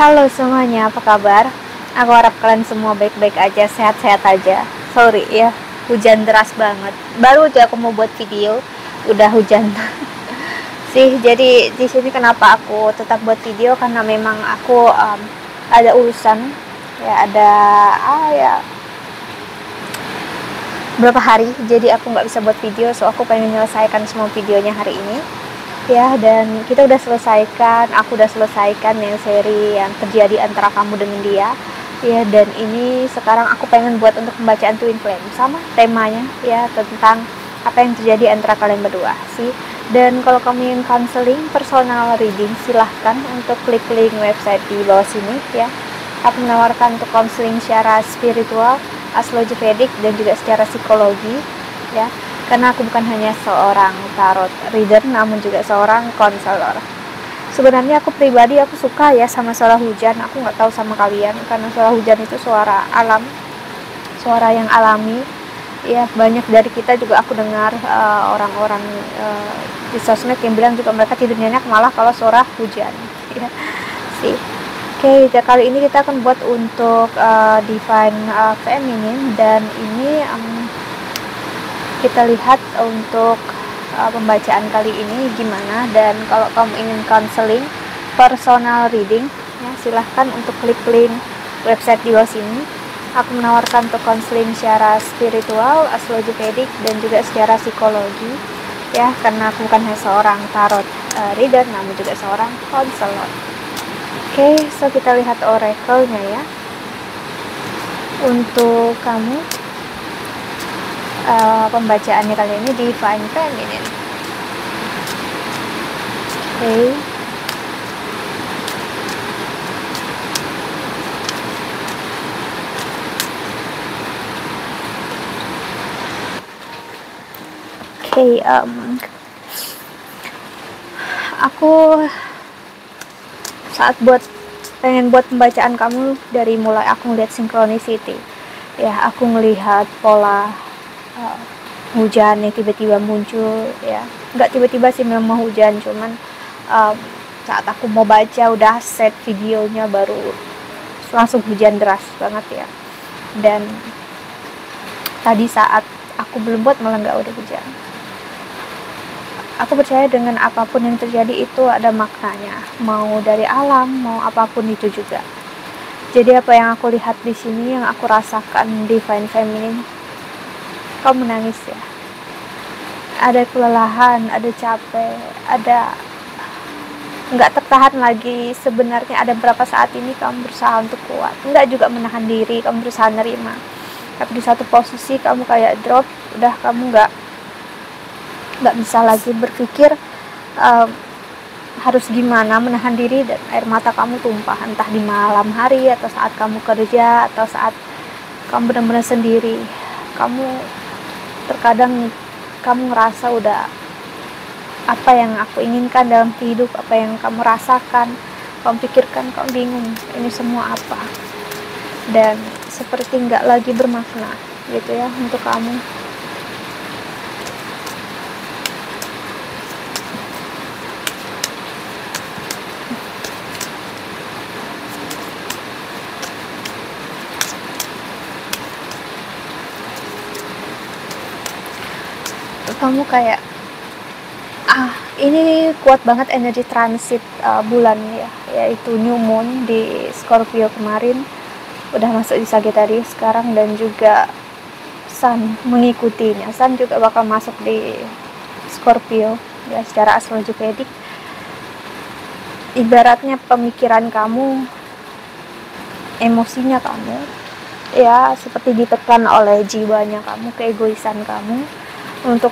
Halo semuanya, apa kabar? Aku harap kalian semua baik-baik aja, sehat-sehat aja. Sorry ya, hujan deras banget. Baru aja aku mau buat video, udah hujan. Sih, jadi di sini kenapa aku tetap buat video karena memang aku ada urusan, ya ada ya berapa hari, jadi aku nggak bisa buat video, so aku pengen menyelesaikan semua videonya hari ini. Ya, dan kita udah selesaikan, aku udah selesaikan yang seri yang terjadi antara kamu dengan dia. Ya, dan ini sekarang aku pengen buat untuk pembacaan Twin Flame, sama temanya ya, tentang apa yang terjadi antara kalian berdua sih. Dan kalau kamu yang counseling personal reading, silahkan untuk klik link website di bawah sini ya. Aku menawarkan untuk counseling secara spiritual, astrologi dan juga secara psikologi ya, karena aku bukan hanya seorang tarot reader namun juga seorang konselor. Sebenarnya aku pribadi aku suka ya sama suara hujan. Aku nggak tahu sama kalian, karena suara hujan itu suara alam, suara yang alami ya. Banyak dari kita juga aku dengar orang-orang di sosmed yang bilang juga mereka tidur nyenyak malah kalau suara hujan ya sih. Oke, kali ini kita akan buat untuk Divine Feminine, dan ini kita lihat untuk pembacaan kali ini gimana. Dan kalau kamu ingin counseling personal reading ya, silahkan untuk klik link website di bawah sini. Aku menawarkan untuk counseling secara spiritual, astrologi dan juga secara psikologi ya, karena aku bukan hanya seorang tarot reader namun juga seorang konselor. Oke, so kita lihat oracle-nya ya untuk kamu. Pembacaannya kali ini Divine Feminine. Oke, aku saat pengen buat pembacaan kamu, dari mulai aku ngeliat synchronicity ya, aku ngelihat pola hujan yang tiba-tiba muncul ya. Nggak tiba-tiba sih, memang hujan, cuman saat aku mau baca udah set videonya baru langsung hujan deras banget ya. Dan tadi saat aku belum buat malah nggak udah hujan. Aku percaya dengan apapun yang terjadi itu ada maknanya, mau dari alam, mau apapun itu juga. Jadi apa yang aku lihat di sini, yang aku rasakan Divine Feminine, kamu menangis ya. Ada kelelahan, ada capek, ada nggak tertahan lagi. Sebenarnya ada beberapa saat ini kamu berusaha untuk kuat, nggak juga menahan diri, kamu berusaha nerima. Tapi di satu posisi kamu kayak drop, udah kamu nggak bisa lagi berpikir harus gimana menahan diri, dan air mata kamu tumpah, entah di malam hari atau saat kamu kerja atau saat kamu benar-benar sendiri. Kamu terkadang kamu ngerasa udah, apa yang aku inginkan dalam hidup, apa yang kamu rasakan, kamu pikirkan, kamu bingung ini semua apa, dan seperti nggak lagi bermakna gitu ya untuk kamu. Kamu kayak ini kuat banget energi transit bulan ya, yaitu new moon di Scorpio kemarin udah masuk di Sagittarius sekarang, dan juga sun mengikutinya. Sun juga bakal masuk di Scorpio ya. Secara astrologi Vedic, ibaratnya pemikiran kamu, emosinya kamu ya seperti ditekan oleh jiwanya kamu, keegoisan kamu, untuk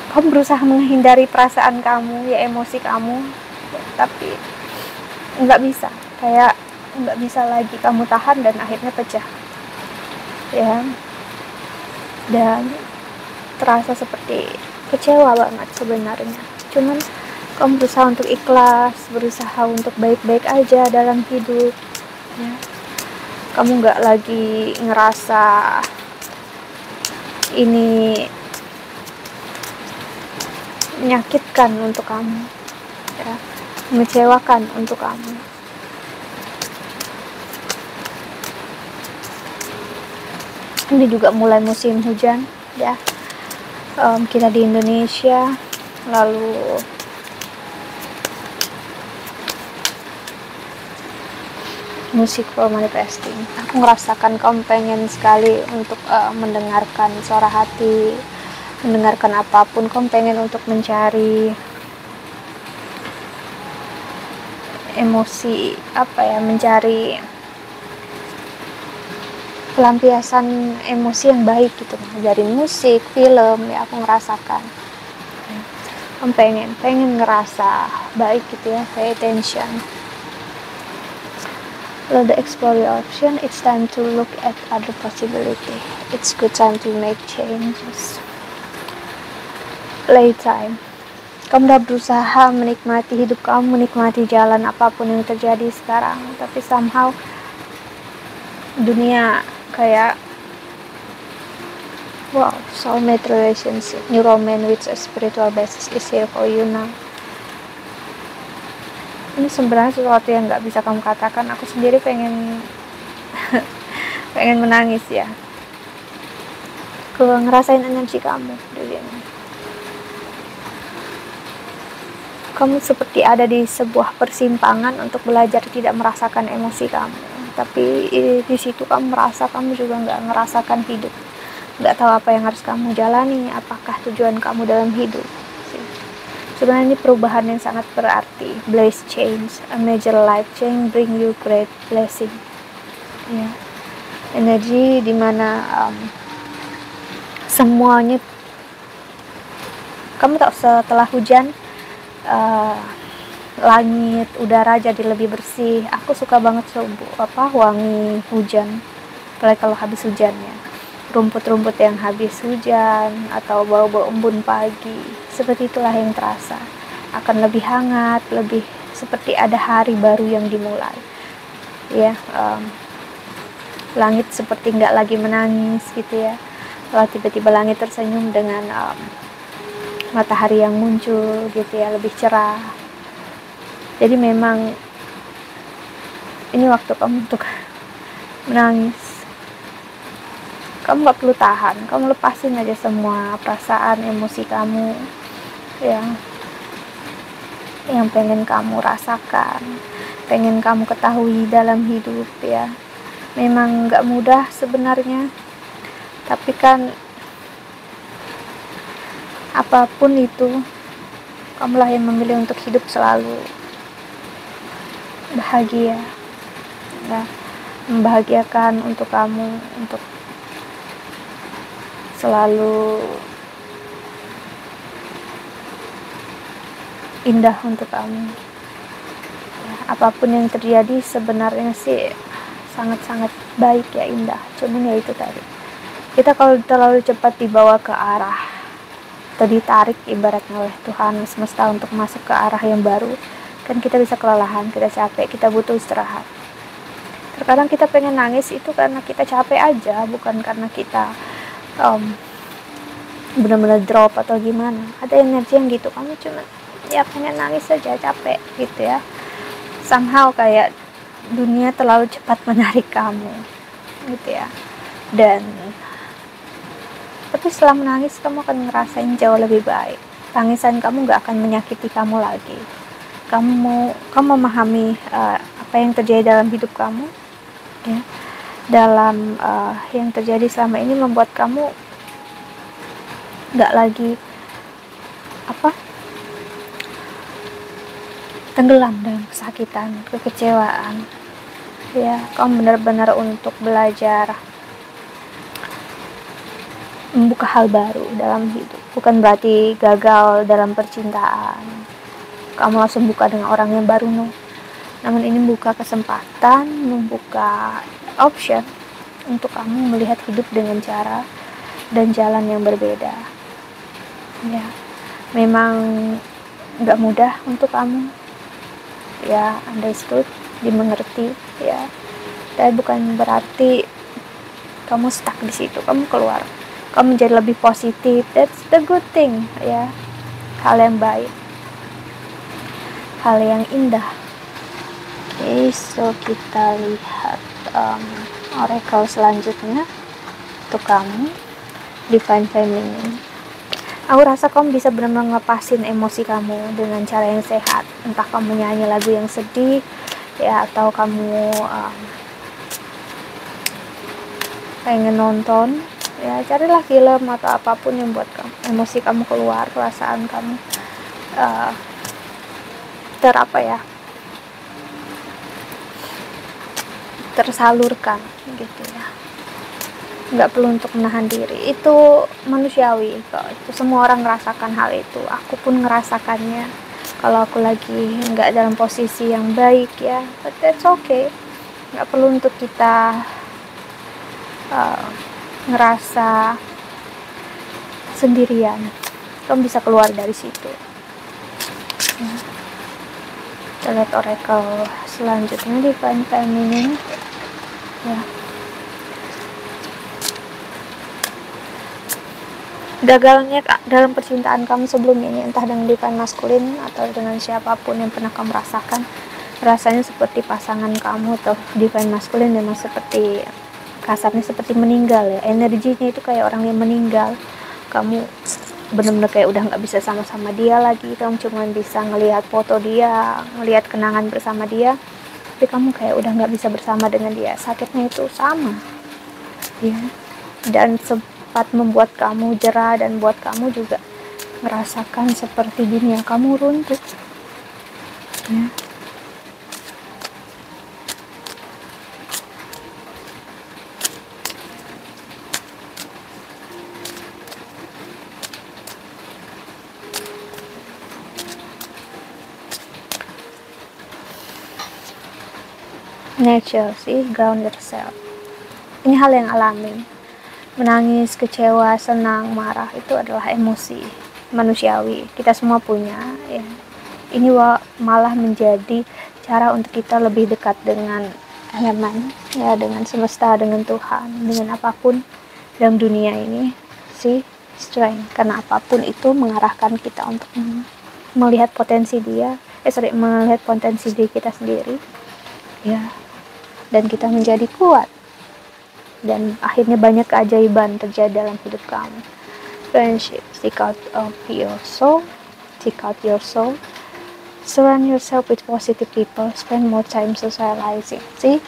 kamu berusaha menghindari perasaan kamu ya, emosi kamu, tapi nggak bisa, kayak nggak bisa lagi kamu tahan, dan akhirnya pecah ya. Dan terasa seperti kecewa banget sebenarnya, cuman kamu berusaha untuk ikhlas, berusaha untuk baik-baik aja dalam hidup ya. Kamu nggak lagi ngerasa ini menyakitkan untuk kamu ya. mengecewakan untuk kamu. Ini juga mulai musim hujan ya, kita di Indonesia. Lalu musik for manifesting, aku ngerasakan kamu pengen sekali untuk mendengarkan suara hati, mendengarkan apapun. Kamu pengen untuk mencari emosi, mencari pelampiasan emosi yang baik gitu dari musik, film ya. Aku ngerasakan kamu pengen ngerasa baik gitu ya. Pay attention. Lalu explore your option. It's time to look at other possibility. It's good time to make changes. Playtime. Kamu udah berusaha menikmati hidup kamu, menikmati jalan apapun yang terjadi sekarang, tapi somehow dunia kayak wow, soulmate relationship, new romance with a spiritual basis is here for you now. Ini sebenarnya sesuatu yang nggak bisa kamu katakan. Aku sendiri pengen pengen menangis ya. Kalau ngerasain energi kamu di sini. Kamu seperti ada di sebuah persimpangan untuk belajar tidak merasakan emosi kamu. Tapi di situ kamu merasa kamu juga nggak ngerasakan hidup. Nggak tahu apa yang harus kamu jalani, apakah tujuan kamu dalam hidup. Sebenarnya ini perubahan yang sangat berarti. Blaze change, a major life change bring you great blessing. Ya. Energi dimana semuanya, kamu tahu setelah hujan langit, udara jadi lebih bersih. Aku suka banget wangi hujan. Apalagi kalau habis hujan ya. Rumput-rumput yang habis hujan atau bau-bau embun pagi, seperti itulah yang terasa. Akan lebih hangat, lebih seperti ada hari baru yang dimulai ya. Langit seperti nggak lagi menangis gitu ya. Kalau tiba-tiba langit tersenyum dengan matahari yang muncul gitu ya, lebih cerah. Jadi memang ini waktu kamu untuk menangis. Kamu gak perlu tahan, kamu lepasin aja semua perasaan, emosi kamu yang pengen kamu rasakan, pengen kamu ketahui dalam hidup ya. Memang gak mudah sebenarnya, tapi kan apapun itu, kamulah yang memilih untuk hidup selalu bahagia ya, membahagiakan untuk kamu, untuk selalu indah untuk kamu ya. Apapun yang terjadi sebenarnya sih sangat-sangat baik ya, indah. Cuman ya itu tadi, kita kalau terlalu cepat dibawa ke arah atau ditarik ibaratnya oleh Tuhan semesta untuk masuk ke arah yang baru, kan kita bisa kelelahan, kita capek, kita butuh istirahat. Terkadang kita pengen nangis itu karena kita capek aja, bukan karena kita benar-benar drop atau gimana. Ada energi yang gitu, kamu cuma ya pengen nangis saja, capek gitu ya. Somehow kayak dunia terlalu cepat menarik kamu gitu ya. Dan tapi setelah menangis kamu akan ngerasain jauh lebih baik. Tangisan kamu gak akan menyakiti kamu lagi. Kamu memahami apa yang terjadi dalam hidup kamu ya. Dalam yang terjadi selama ini membuat kamu gak lagi tenggelam dalam kesakitan, kekecewaan ya. Kamu benar-benar untuk belajar membuka hal baru dalam hidup. Bukan berarti gagal dalam percintaan kamu langsung buka dengan orang yang baru, no. Namun ini membuka kesempatan, membuka option untuk kamu melihat hidup dengan cara dan jalan yang berbeda ya. Memang gak mudah untuk kamu ya, understood, dimengerti ya. Tapi bukan berarti kamu stuck di situ, kamu keluar, kamu jadi lebih positif. That's the good thing ya, hal yang baik. hal yang indah. Oke, so kita lihat oracle selanjutnya untuk kamu, Divine Feminine. Aku rasa kamu bisa benar-benar ngelepasin emosi kamu dengan cara yang sehat. Entah kamu nyanyi lagu yang sedih, ya, atau kamu pengen nonton, ya, carilah film atau apapun yang buat kamu, emosi kamu keluar, perasaan kamu tersalurkan gitu ya. Nggak perlu untuk menahan diri, itu manusiawi kok, itu semua orang merasakan hal itu. Aku pun ngerasakannya kalau aku lagi nggak dalam posisi yang baik ya, but that's okay. Nggak perlu untuk kita ngerasa sendirian. Kamu bisa keluar dari situ. Kita lihat oracle selanjutnya, Divine Feminine ya. Gagalnya dalam percintaan kamu sebelumnya ini, entah dengan Divine Masculine atau dengan siapapun yang pernah kamu rasakan, rasanya seperti pasangan kamu atau Divine Masculine memang seperti, kasarnya seperti meninggal ya. Energinya itu kayak orang yang meninggal. Kamu benar-benar kayak udah nggak bisa sama-sama dia lagi. Kamu cuma bisa ngelihat foto dia, ngelihat kenangan bersama dia, tapi kamu kayak udah nggak bisa bersama dengan dia. Sakitnya itu sama ya, dan sempat membuat kamu jera dan buat kamu juga merasakan seperti dunia kamu runtuh ya. Nature sih, ground yourself. Ini hal yang alami. Menangis, kecewa, senang, marah itu adalah emosi manusiawi. Kita semua punya ya. Ini malah menjadi cara untuk kita lebih dekat dengan elemen ya, dengan semesta, dengan Tuhan, dengan apapun dalam dunia ini sih, strength. Karena apapun itu mengarahkan kita untuk melihat potensi melihat potensi diri kita sendiri ya, dan kita menjadi kuat, dan akhirnya banyak keajaiban terjadi dalam hidup kamu. Friendship, seek out of your soul, seek out your soul, surround yourself with positive people, spend more time socializing. See,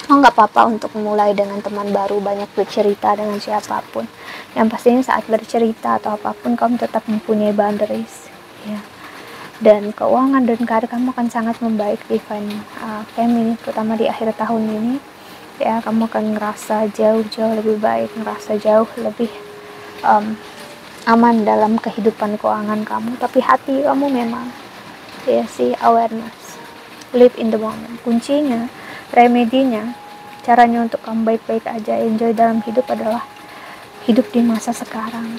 nggak apa-apa untuk mulai dengan teman baru, banyak bercerita dengan siapapun. Yang pastinya saat bercerita atau apapun kamu tetap mempunyai boundaries ya. Dan keuangan dan karir kamu akan sangat membaik, Divine Feminine, terutama di akhir tahun ini ya. Kamu akan ngerasa jauh-jauh lebih baik, ngerasa jauh lebih aman dalam kehidupan keuangan kamu. Tapi hati kamu memang ya sih, awareness, live in the moment. Kuncinya, remedinya, caranya untuk kamu baik-baik aja, enjoy dalam hidup adalah hidup di masa sekarang.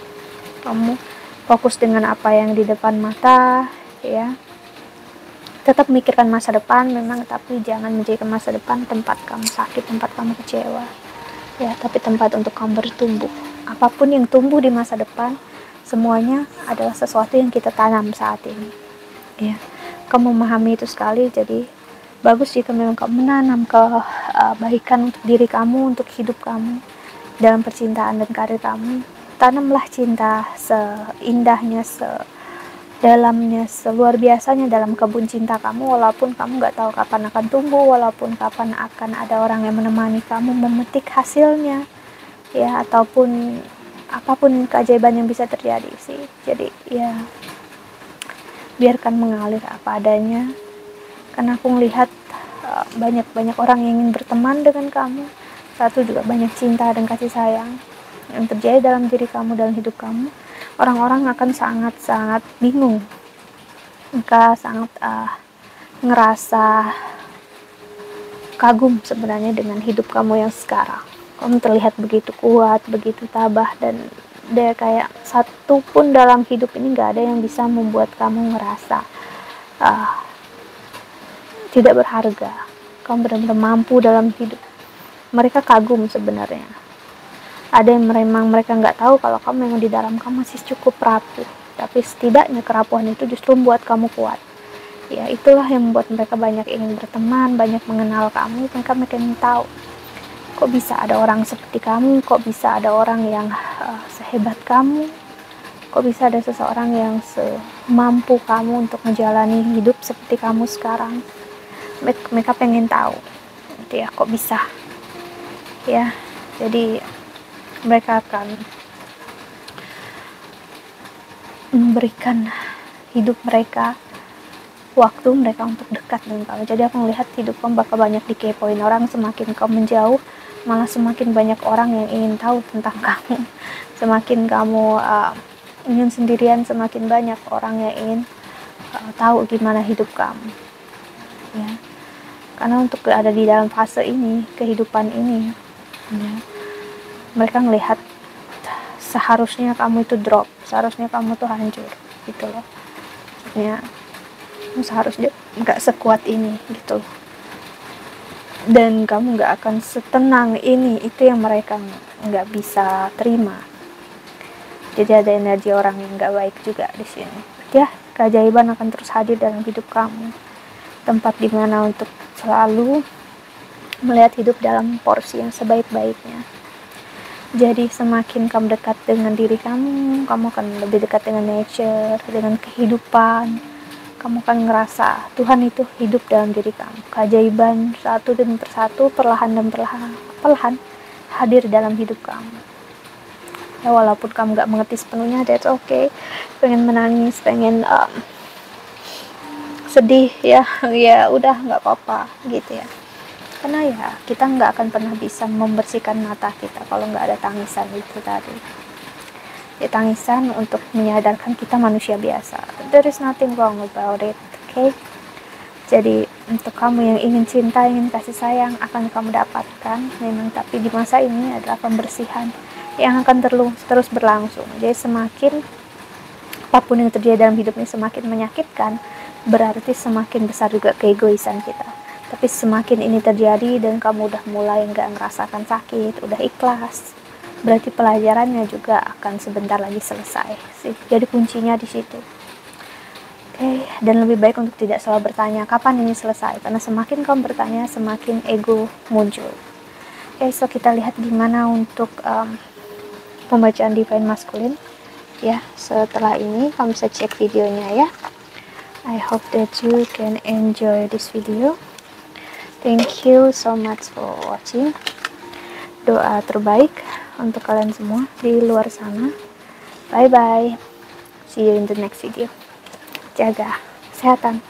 Kamu fokus dengan apa yang di depan mata ya, tetap mikirkan masa depan memang, tapi jangan menjadikan masa depan tempat kamu sakit, tempat kamu kecewa ya, tapi tempat untuk kamu bertumbuh. Apapun yang tumbuh di masa depan, semuanya adalah sesuatu yang kita tanam saat ini ya. Kamu memahami itu sekali, jadi bagus jika memang kamu menanam kebaikan untuk diri kamu, untuk hidup kamu dalam percintaan dan karir kamu. Tanamlah cinta seindahnya, dalamnya, seluar biasanya dalam kebun cinta kamu, walaupun kamu gak tahu kapan akan tumbuh, walaupun kapan akan ada orang yang menemani kamu memetik hasilnya ya, ataupun apapun keajaiban yang bisa terjadi sih. Jadi ya, biarkan mengalir apa adanya, karena aku melihat banyak orang yang ingin berteman dengan kamu. Satu, juga banyak cinta dan kasih sayang yang terjadi dalam diri kamu, dalam hidup kamu. Orang-orang akan sangat-sangat bingung, mereka sangat ngerasa kagum sebenarnya dengan hidup kamu yang sekarang. Kamu terlihat begitu kuat, begitu tabah, dan dia kayak satu pun dalam hidup ini gak ada yang bisa membuat kamu ngerasa tidak berharga. Kamu benar-benar mampu dalam hidup. Mereka kagum sebenarnya. Ada yang memang mereka nggak tahu kalau kamu memang di dalam kamu masih cukup rapuh, tapi setidaknya kerapuhan itu justru membuat kamu kuat Ya itulah yang membuat mereka banyak ingin berteman, banyak mengenal kamu. Mereka makin tahu, kok bisa ada orang seperti kamu, kok bisa ada orang yang sehebat kamu, kok bisa ada seseorang yang semampu kamu untuk menjalani hidup seperti kamu sekarang. Mereka pengen tahu gitu ya, kok bisa ya. Jadi mereka akan memberikan hidup mereka, waktu mereka untuk dekat dengan kamu. Jadi aku melihat hidup kamu bakal banyak dikepoin orang. Semakin kamu menjauh, malah semakin banyak orang yang ingin tahu tentang kamu. Semakin kamu ingin sendirian, semakin banyak orang yang ingin tahu gimana hidup kamu ya. Karena untuk ada di dalam fase ini, kehidupan ini ya, mereka melihat seharusnya kamu itu drop, seharusnya kamu tuh hancur gitu loh ya. Seharusnya nggak sekuat ini gitu, dan kamu nggak akan setenang ini. Itu yang mereka nggak bisa terima. Jadi ada energi orang yang nggak baik juga di sini ya. Keajaiban akan terus hadir dalam hidup kamu, tempat dimana untuk selalu melihat hidup dalam porsi yang sebaik-baiknya. Jadi semakin kamu dekat dengan diri kamu, kamu akan lebih dekat dengan nature, dengan kehidupan. Kamu akan ngerasa Tuhan itu hidup dalam diri kamu. Keajaiban satu demi persatu, perlahan dan perlahan hadir dalam hidup kamu. Ya walaupun kamu gak mengerti sepenuhnya, that's okay. Pengen menangis, pengen sedih ya, ya udah nggak apa-apa gitu ya. Karena ya kita nggak akan pernah bisa membersihkan mata kita kalau nggak ada tangisan itu tadi. Ya tangisan untuk menyadarkan kita manusia biasa. There is nothing wrong about it, okay? Jadi untuk kamu yang ingin cinta, ingin kasih sayang, akan kamu dapatkan memang. Tapi di masa ini adalah pembersihan yang akan terus berlangsung. Jadi semakin apapun yang terjadi dalam hidup ini semakin menyakitkan, berarti semakin besar juga keegoisan kita. Tapi semakin ini terjadi dan kamu udah mulai nggak ngerasakan sakit, udah ikhlas, berarti pelajarannya juga akan sebentar lagi selesai sih. Jadi kuncinya di situ. Oke, dan lebih baik untuk tidak selalu bertanya kapan ini selesai, karena semakin kamu bertanya semakin ego muncul. Oke, so kita lihat gimana untuk pembacaan Divine Masculine ya. Setelah ini kamu bisa cek videonya ya. I hope that you can enjoy this video. Thank you so much for watching. Doa terbaik untuk kalian semua di luar sana. Bye bye. See you in the next video. Jaga kesehatan.